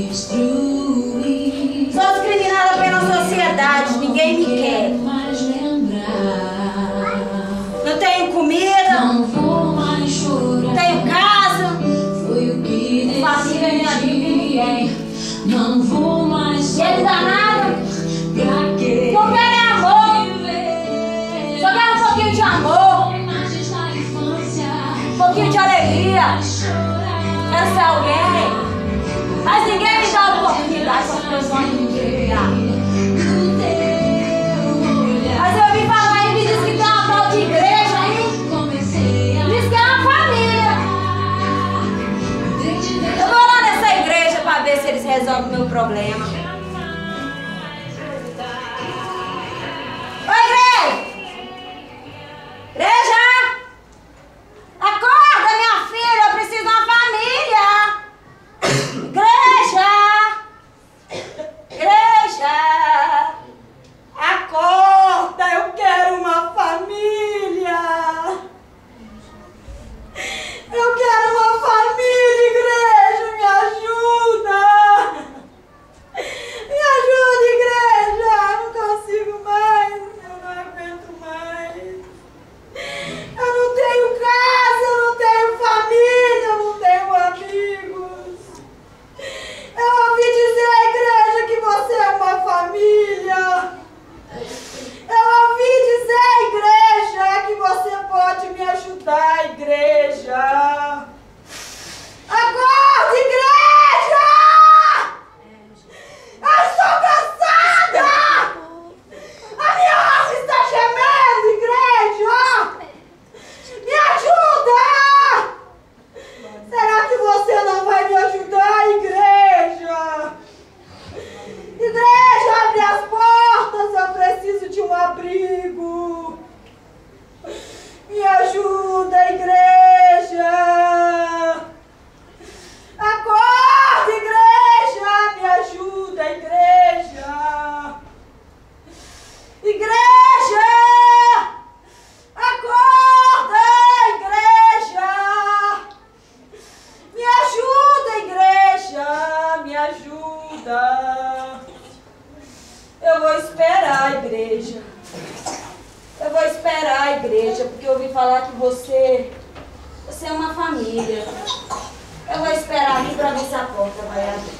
destruir. Sou discriminada pela sociedade, ninguém me quer. Não tenho comida, não vou mais chorar. Não tenho casa, foi o que família minha vida ninguém. Não vou mais chorar. Ele dá nada. Pra quê? Não quero é amor. Só quero um pouquinho de amor. Um pouquinho de alegria. Quero ser alguém. Mas ninguém me dá a oportunidade para as pessoas me enxergar. Mas eu ouvi falar e me diz que tem uma tal de igreja aí. Diz que é uma família. Eu vou lá nessa igreja para ver se eles resolvem o meu problema. Oi, igreja! Igreja! Acorda, minha filha, eu preciso de uma família. Igreja! Igreja! Acorda, eu quero uma família. Eu quero uma família, igreja, me ajuda. Me ajuda, igreja, eu não consigo mais, eu não aguento mais. Eu não tenho casa, eu não tenho família, eu não tenho amigos. Eu ouvi dizer à igreja que você é uma família. Eu ouvi dizer à igreja que você pode me ajudar, igreja. Acorda, igreja! Eu estou cansada! A minha alma está gemendo, igreja! Me ajuda! Será que você não vai me ajudar, igreja? Igreja, abre as portas, eu preciso de um abrigo. Me ajuda, igreja. Acorda, igreja, me ajuda, igreja. Igreja, acorda, igreja. Me ajuda, igreja, me ajuda. Eu vou esperar, igreja. Eu vou esperar, igreja, porque eu ouvi falar que você é uma família. Eu vou esperar aqui para ver se a porta vai abrir.